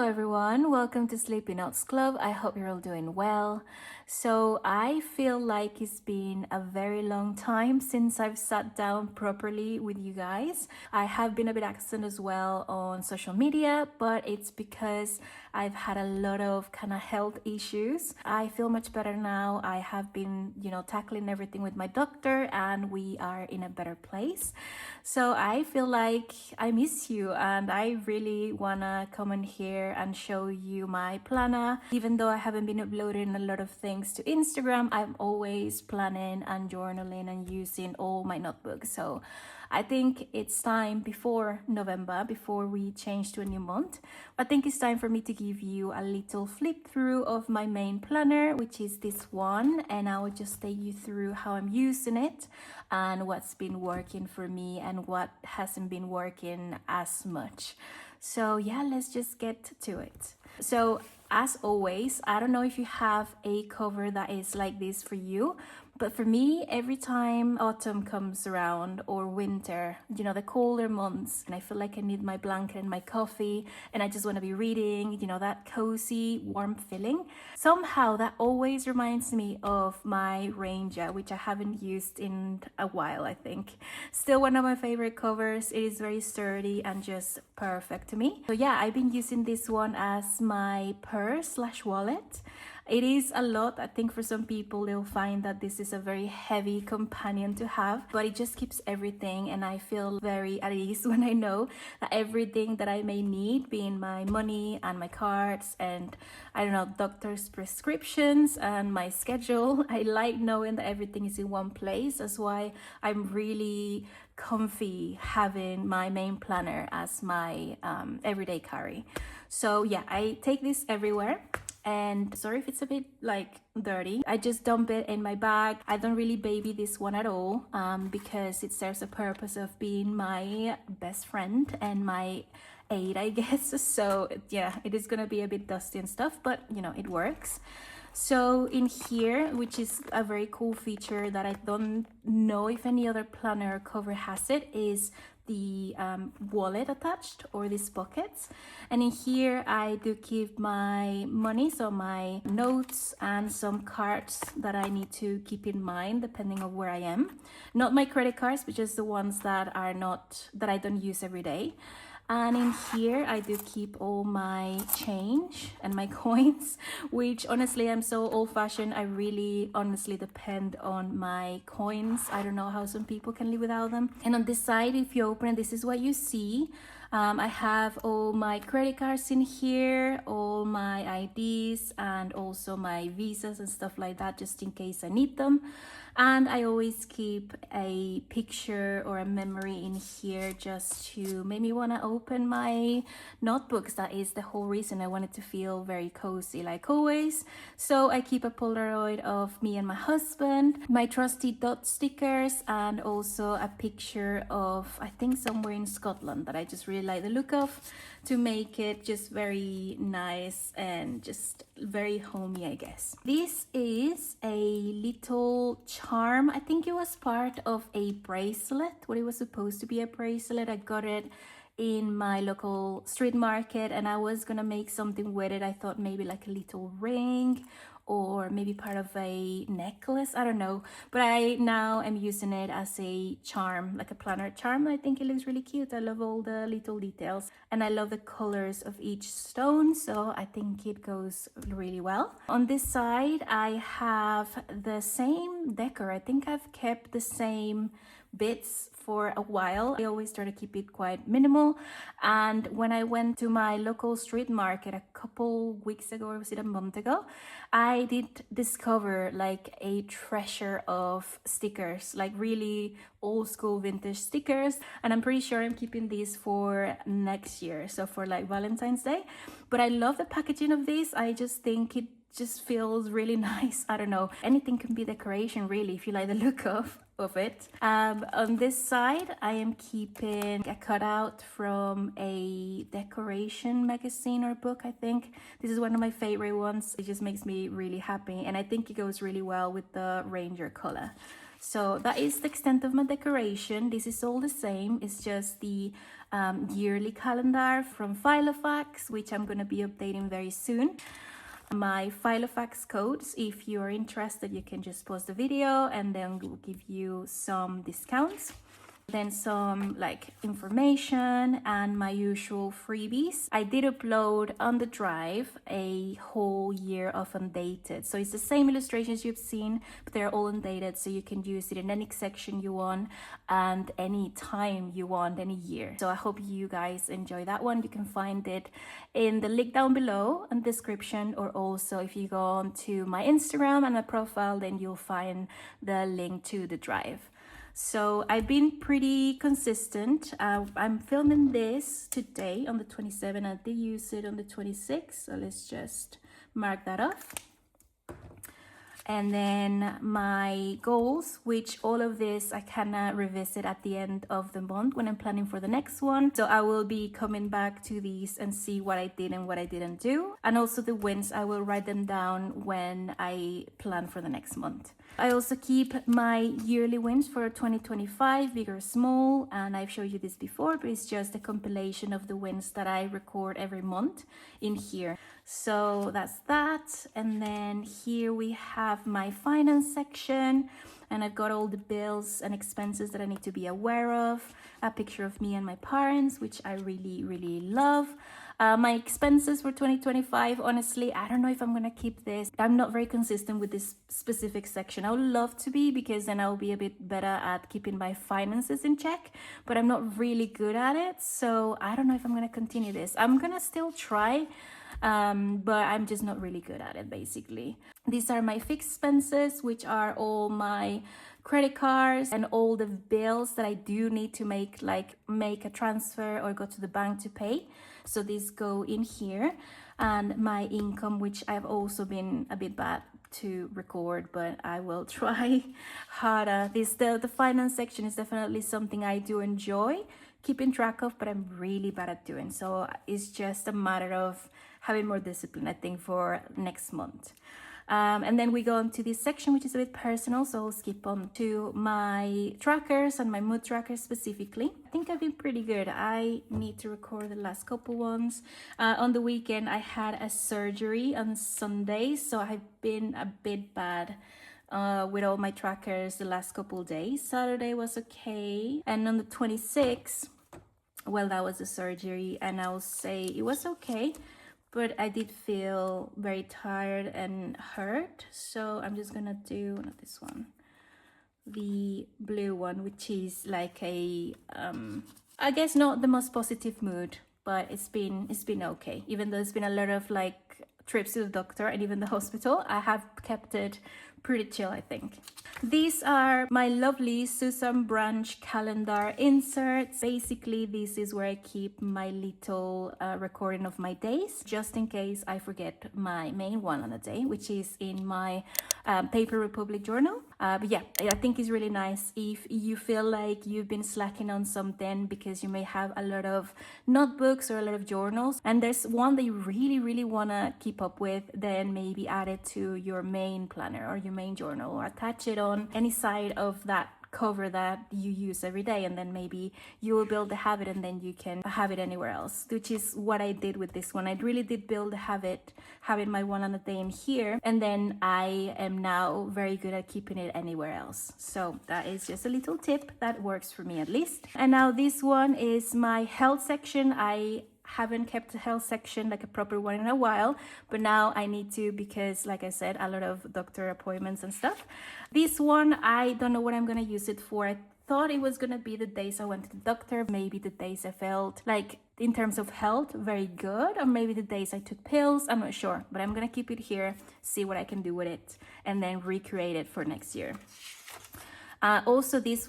everyone, welcome to Sleepy Notes Club. I hope you're all doing well. So I feel like it's been a very long time since I've sat down properly with you guys. I have been a bit absent as well on social media, but it's because I've had a lot of kind of health issues. I feel much better now. I have been, tackling everything with my doctor and we are in a better place. So I feel like I miss you and I really wanna come in here and show you my planner. Even though I haven't been uploading a lot of things to Instagram, I'm always planning and journaling and using all my notebooks. So I think it's time before November, before we change to a new month. I think it's time for me to give you a little flip through of my main planner, which is this one, and I will just take you through how I'm using it and what's been working for me and what hasn't been working as much. So yeah, let's just get to it. So as always, I don't know if you have a cover that is like this for you, but for me, every time autumn comes around or winter, the colder months, and I feel like I need my blanket and my coffee and I just want to be reading, that cozy, warm feeling. Somehow that always reminds me of my Ranger, which I haven't used in a while, I think. Still one of my favorite covers. It is very sturdy and just perfect to me. So yeah, I've been using this one as my purse/wallet. It is a lot. I think for some people, they'll find that this is a very heavy companion to have, but it just keeps everything. And I feel very at ease when I know that everything that I may need, being my money and my cards and doctor's prescriptions and my schedule, I like knowing that everything is in one place. That's why I'm really comfy having my main planner as my everyday carry. So yeah, I take this everywhere. And sorry if it's a bit dirty. I just dump it in my bag. I don't really baby this one at all because it serves a purpose of being my best friend and my aid, I guess. So yeah, it is gonna be a bit dusty and stuff, but it works. So in here, which is a very cool feature that I don't know if any other planner cover has it, is the wallet attached, or these pockets. And in here I do keep my money, so my notes and some cards that I need to keep in mind depending on where I am. Not my credit cards, but just the ones that are not, that I don't use every day. And in here I do keep all my change and my coins, which honestly, I'm so old-fashioned. I really honestly depend on my coins. I don't know how some people can live without them. And on this side, if you open it, this is what you see. I have all my credit cards in here, all my IDs, and also my visas and stuff like that, just in case I need them. And I always keep a picture or a memory in here just to make me want to open my notebooks. That is the whole reason. I wanted to feel very cozy like always. So I keep a Polaroid of me and my husband, my trusty dot stickers, and also a picture of, I think, somewhere in Scotland that I just really like the look of, to make it just very nice and just very homey, I guess. This is a little charm. I think it was part of a bracelet, what it was supposed to be a bracelet. I got it in my local street market and I was gonna make something with it. I thought maybe like a little ring or maybe part of a necklace, I don't know, but I now am using it as a charm, like a planner charm. I think it looks really cute. I love all the little details and I love the colors of each stone, so I think it goes really well. On this side I have the same decor. I think I've kept the same bits for a while. I always try to keep it quite minimal, and when I went to my local street market a couple weeks ago, or was it a month ago, I did discover like a treasure of stickers, like really old school vintage stickers, and I'm pretty sure I'm keeping these for next year, so for like Valentine's Day. But I love the packaging of this. I just think it just feels really nice. I don't know, anything can be decoration really if you like the look of it. On this side I am keeping a cutout from a decoration magazine or book. I think this is one of my favorite ones. It just makes me really happy and I think it goes really well with the Ranger color. So that is the extent of my decoration. This is all the same. It's just the yearly calendar from Filofax, which I'm going to be updating very soon. My Filofax codes, if you're interested, you can just pause the video and then we'll give you some discounts. Then some like information and my usual freebies. I did upload on the drive a whole year of undated. So it's the same illustrations you've seen, but they're all undated. So you can use it in any section you want and any time you want, any year. So I hope you guys enjoy that one. You can find it in the link down below in the description, or also if you go on to my Instagram and my profile, then you'll find the link to the drive. So I've been pretty consistent. I'm filming this today on the 27th. I did use it on the 26th, so let's just mark that off. And then my goals, which all of this I kind of revisit at the end of the month when I'm planning for the next one. So I will be coming back to these and see what I did and what I didn't do. And also the wins, I will write them down when I plan for the next month. I also keep my yearly wins for 2025, big or small, and I've showed you this before, but it's just a compilation of the wins that I record every month in here. So that's that. And then here we have my finance section, and I've got all the bills and expenses that I need to be aware of, a picture of me and my parents, which I really love. My expenses for 2025, honestly, I don't know if I'm gonna keep this. I'm not very consistent with this specific section. I would love to be, because then I'll be a bit better at keeping my finances in check, but I'm not really good at it. So I don't know if I'm gonna continue this. I'm gonna still try, but I'm just not really good at it, basically. These are my fixed expenses, which are all my credit cards and all the bills that I do need to make, like make a transfer or go to the bank to pay. So these go in here. And my income, which I've also been a bit bad to record, but I will try harder. The finance section is definitely something I do enjoy keeping track of, but I'm really bad at doing. So it's just a matter of having more discipline, I think, for next month. And then we go into this section, which is a bit personal, so I'll skip on to my trackers and my mood trackers specifically. I think I've been pretty good. I need to record the last couple ones. On the weekend, I had a surgery on Sunday, so I've been a bit bad with all my trackers the last couple days. Saturday was okay, and on the 26th, well, that was the surgery, and I'll say it was okay. But I did feel very tired and hurt. So I'm just gonna do, not this one, the blue one, which is like a, I guess not the most positive mood, but it's been okay. Even though it's been a lot of like trips to the doctor and even the hospital, I have kept it pretty chill, I think. These are my lovely Susan Branch calendar inserts. Basically, this is where I keep my little recording of my days, just in case I forget my main one on the day, which is in my Paper Republic journal. But yeah, I think it's really nice if you feel like you've been slacking on something because you may have a lot of notebooks or a lot of journals, and there's one that you really want to keep up with, then maybe add it to your main planner or your main journal, or attach it on any side of that cover that you use every day, and then maybe you will build the habit and then you can have it anywhere else, which is what I did with this one. I really did build the habit having my one on a day in here, and then I am now very good at keeping it anywhere else. So that is just a little tip that works for me, at least. And now this one is my health section. I haven't kept a health section, like a proper one, in a while, but now I need to, because like I said, a lot of doctor appointments and stuff. This one, I don't know what I'm gonna use it for. I thought it was gonna be the days I went to the doctor, maybe the days I felt like, in terms of health, very good, or maybe the days I took pills. I'm not sure, but I'm gonna keep it here, see what I can do with it, and then recreate it for next year. Also, these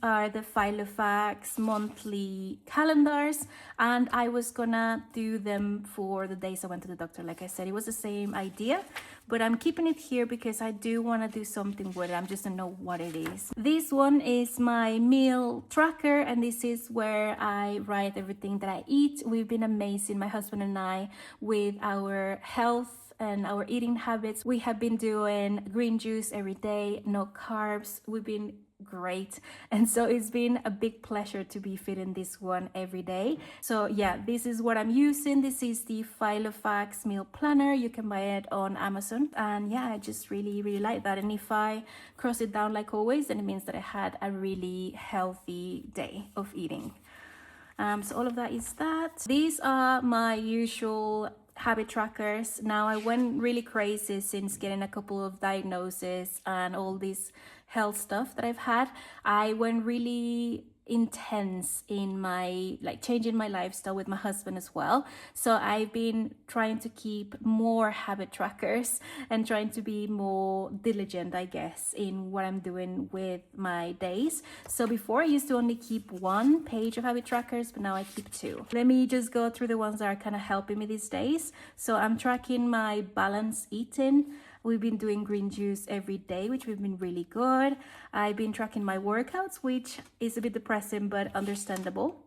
are the Filofax monthly calendars, and I was gonna do them for the days I went to the doctor. Like I said, it was the same idea, but I'm keeping it here because I do want to do something with it. I just don't know what it is. This one is my meal tracker, and this is where I write everything that I eat. We've been amazing, my husband and I, with our health and our eating habits. We have been doing green juice every day, no carbs. We've been great, and so it's been a big pleasure to be feeding this one every day. So yeah, this is what I'm using. This is the Filofax meal planner. You can buy it on Amazon, and yeah, I just really like that. And if I cross it down like always, then it means that I had a really healthy day of eating. So all of that is that. These are my usual habit trackers. Now I went really crazy since getting a couple of diagnoses and all this health stuff that I've had. I went really intense in my changing my lifestyle with my husband as well. So I've been trying to keep more habit trackers and trying to be more diligent, I guess, in what I'm doing with my days. So before I used to only keep one page of habit trackers, but now I keep two. Let me just go through the ones that are kind of helping me these days. So I'm tracking my balanced eating. We've been doing green juice every day, which we've been really good. I've been tracking my workouts, which is a bit depressing, but understandable.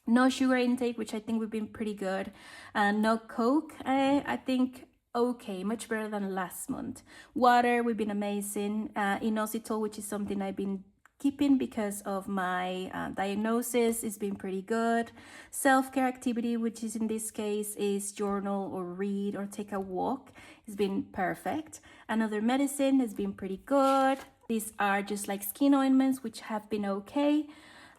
No sugar intake, which I think we've been pretty good. No Coke, I think okay, much better than last month. Water, we've been amazing. Inositol, which is something I've been keeping because of my diagnosis, is been pretty good. Self-care activity, which is in this case is journal or read or take a walk, has been perfect. Another medicine has been pretty good. These are just like skin ointments, which have been okay.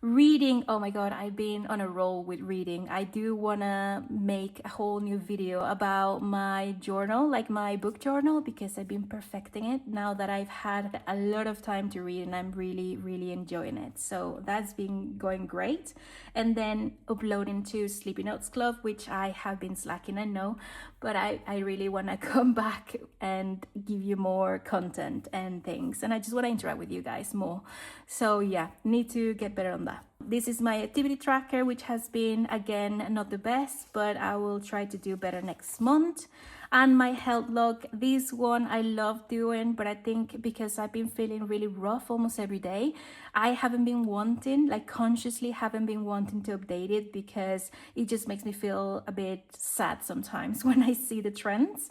Reading, oh my god, I've been on a roll with reading. I do want to make a whole new video about my journal, like my book journal, because I've been perfecting it now that I've had a lot of time to read, and I'm really enjoying it. So that's been going great. And then uploading to Sleepy Notes Club, which I have been slacking, I know, but I really want to come back and give you more content and things, and I just want to interact with you guys more. So yeah, need to get better on that. This is my activity tracker, which has been again not the best, but I will try to do better next month. And my health log, this one I love doing, but I think because I've been feeling really rough almost every day, I haven't been wanting, consciously haven't been wanting to update it, because it just makes me feel a bit sad sometimes when I see the trends.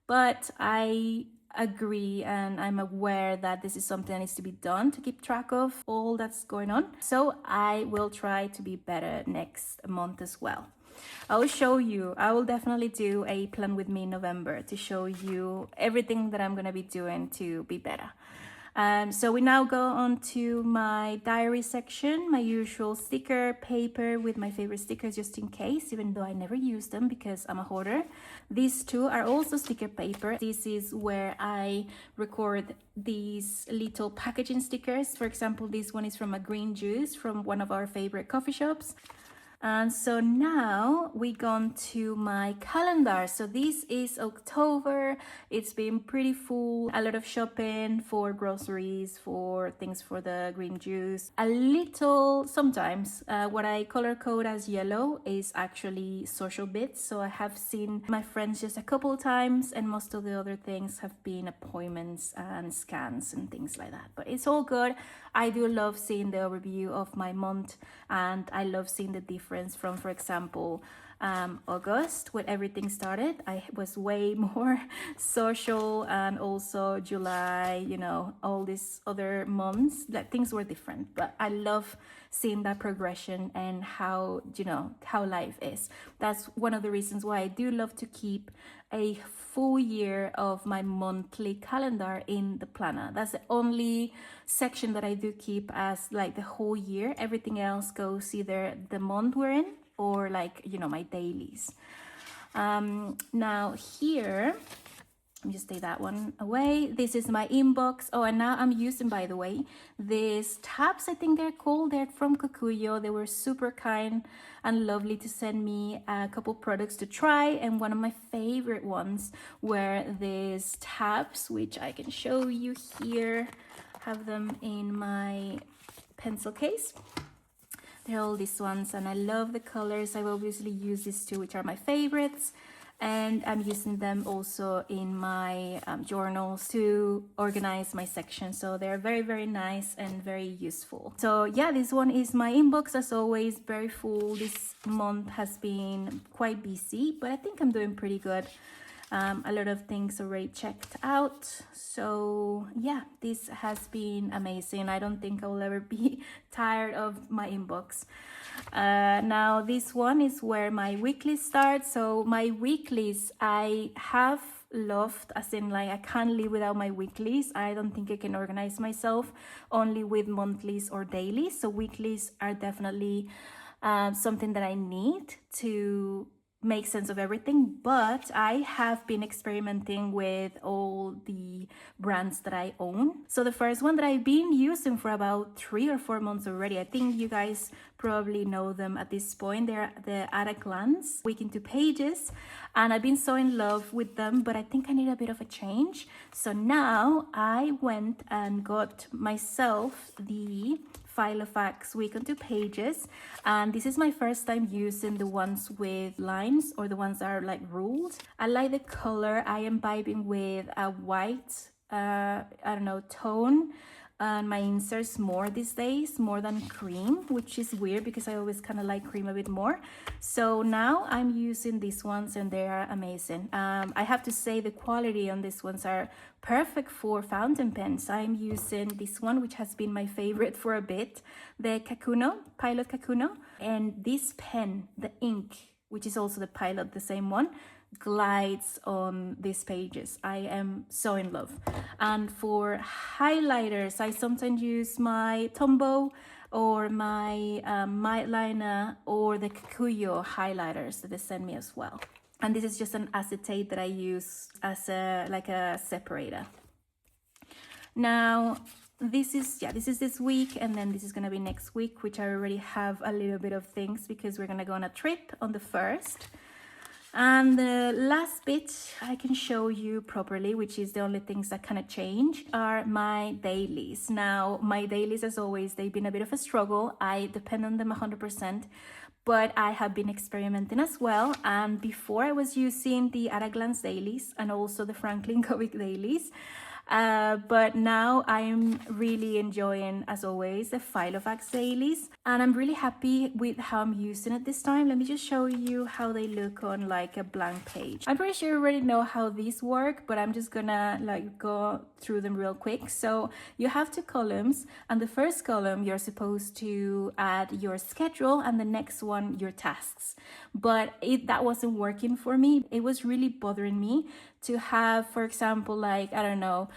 But I agree, and I'm aware that this is something that needs to be done to keep track of all that's going on. So I will try to be better next month as well. I will show you, I will definitely do a plan with me in November to show you everything that I'm going to be doing to be better. So we now go on to my diary section, my usual sticker paper with my favorite stickers just in case, even though I never use them because I'm a hoarder. These two are also sticker paper. This is where I record these little packaging stickers. For example, this one is from a green juice from one of our favorite coffee shops. And so now we gone to my calendar. So this is October. It's been pretty full. A lot of shopping for groceries, for things for the green juice. A little, sometimes, what I color code as yellow is actually social bits. So I have seen my friends just a couple of times, and most of the other things have been appointments and scans and things like that. But it's all good. I do love seeing the overview of my month, and I love seeing the difference from, for example, August, when everything started. I was way more social, and also July, all these other months, things were different. But I love seeing that progression and how life is. That's one of the reasons why I do love to keep a full year of my monthly calendar in the planner. That's the only section that I do keep as the whole year. Everything else goes either the month we're in or my dailies. Now here, let me just take that one away. This is my inbox. Oh, and now I'm using, by the way, these tabs, I think they're called. They're from Kokuyo. They were super kind and lovely to send me a couple products to try. And one of my favorite ones were these tabs, which I can show you here. Have them in my pencil case. They're all these ones, and I love the colors. I've obviously used these two, which are my favorites. And I'm using them also in my journals to organize my section. So they're very nice and very useful. So yeah, this one is my inbox, as always, very full. This month has been quite busy, but I think I'm doing pretty good. A lot of things already checked out. So yeah, this has been amazing. I don't think I will ever be tired of my inbox. Now this one is where my weekly starts. So my weeklies, I have loved, as in like I can't live without my weeklies. I don't think I can organize myself only with monthlies or dailies. So weeklies are definitely something that I need to make sense of everything, but I have been experimenting with all the brands that I own. So the first one that I've been using for about 3 or 4 months already, I think you guys probably know them at this point. They're the At a Glance Week into Pages, and I've been so in love with them, but I think I need a bit of a change. So now I went and got myself the Filofax Week onto Pages, and this is my first time using the ones with lines or the ones that are like ruled. I like the color. I am vibing with a white I don't know, tone and my inserts more these days, more than cream, which is weird because I always kind of like cream a bit more. So now I'm using these ones and they are amazing. I have to say the quality on these ones are perfect for fountain pens. I'm using this one, which has been my favorite for a bit, the Kakuno, Pilot Kakuno. And this pen, the ink, which is also the Pilot, the same one, glides on these pages. I am so in love. And for highlighters, I sometimes use my Tombow or my Might Liner or the Kikuyo highlighters that they send me as well. And this is just an acetate that I use as a like a separator. Now this is this week, and then this is gonna be next week, which I already have a little bit of things because we're gonna go on a trip on the 1st. And the last bit I can show you properly, which is the only things that kind of change, are my dailies. Now, my dailies, as always, they've been a bit of a struggle. I depend on them 100%, but I have been experimenting as well. And before I was using the At a Glance dailies and also the Franklin Covey dailies. But now I'm really enjoying, as always, the Filofax dailies, and I'm really happy with how I'm using it this time. Let me just show you how they look on like a blank page. I'm pretty sure you already know how these work, but I'm just gonna like go through them real quick. So you have 2 columns, and the first column you're supposed to add your schedule, and the next one your tasks. But that wasn't working for me. It was really bothering me to have, for example, like, I don't know,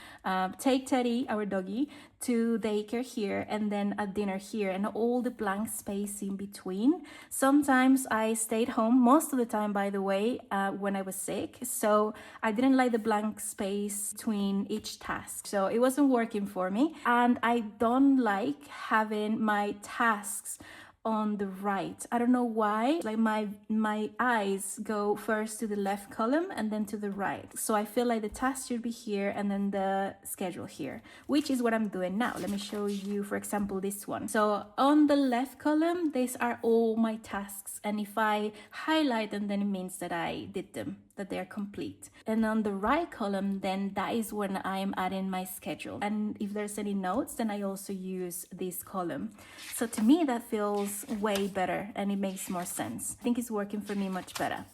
take Teddy, our doggy, to daycare here and then a dinner here and all the blank space in between. Sometimes I stayed home, most of the time, by the way, when I was sick. So I didn't like the blank space between each task. So it wasn't working for me. And I don't like having my tasks on the right. I don't know why, like my eyes go first to the left column and then to the right. So I feel like the task should be here and then the schedule here, which is what I'm doing now. Let me show you, for example, this one. So on the left column, these are all my tasks. And if I highlight them, then it means that I did them, that they are complete. And on the right column, then that is when I'm adding my schedule. And if there's any notes, then I also use this column. So to me, that feels way better and it makes more sense. I think it's working for me much better.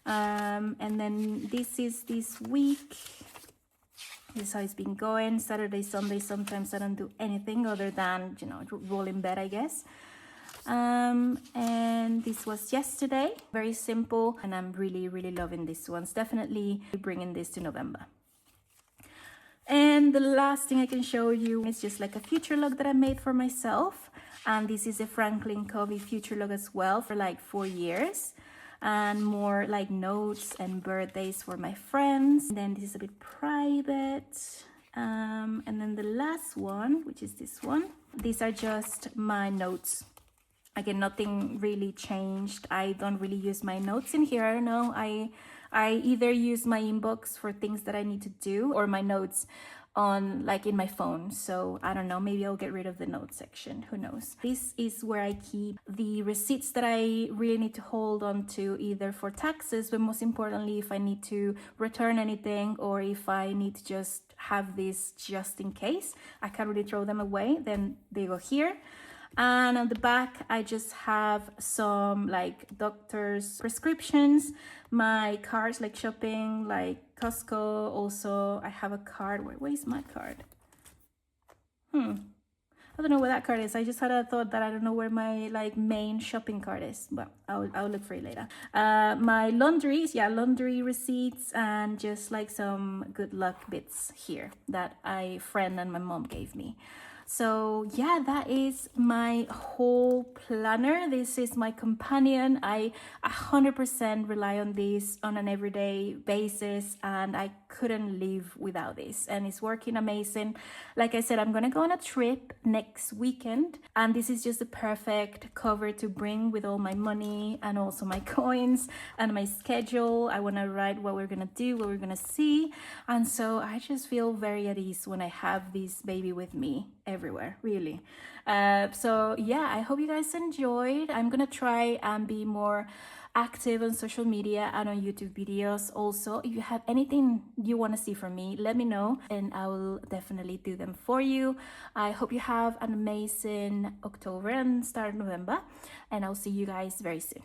And then this is this week. This is how it's been going. Saturday, Sunday, sometimes I don't do anything other than, roll in bed, I guess. And this was yesterday, very simple, and I'm really loving this one. Definitely bringing this to November. And the last thing I can show you is just like a future log that I made for myself, and this is a Franklin Covey future log as well for like 4 years, and more like notes and birthdays for my friends. And then this is a bit private, and then the last one, which is this one, these are just my notes. Again, nothing really changed. I don't really use my notes in here. I don't know. I either use my inbox for things that I need to do or my notes on like in my phone. So I don't know, maybe I'll get rid of the notes section. Who knows? This is where I keep the receipts that I really need to hold on to, either for taxes, but most importantly, if I need to return anything or if I need to just have this just in case. I can't really throw them away, then they go here. And on the back, I just have some like doctor's prescriptions, my cards like shopping, like Costco. Also, I have a card. Where's my card? I don't know where that card is. I just had a thought that I don't know where my like main shopping card is, but I'll look for it later. My laundries, yeah, laundry receipts, and just like some good luck bits here that a friend and my mom gave me. So yeah, that is my whole planner. This is my companion. I 100% rely on this on an everyday basis, and I couldn't live without this. And it's working amazing. Like I said, I'm gonna go on a trip next weekend, and this is just the perfect cover to bring with all my money and also my coins and my schedule. I wanna write what we're gonna do, what we're gonna see, and so I just feel very at ease when I have this baby with me everywhere, really. So yeah, I hope you guys enjoyed. I'm gonna try and be more active on social media and on YouTube videos. Also, if you have anything you want to see from me, let me know and I will definitely do them for you. I hope you have an amazing October and start November, and I'll see you guys very soon.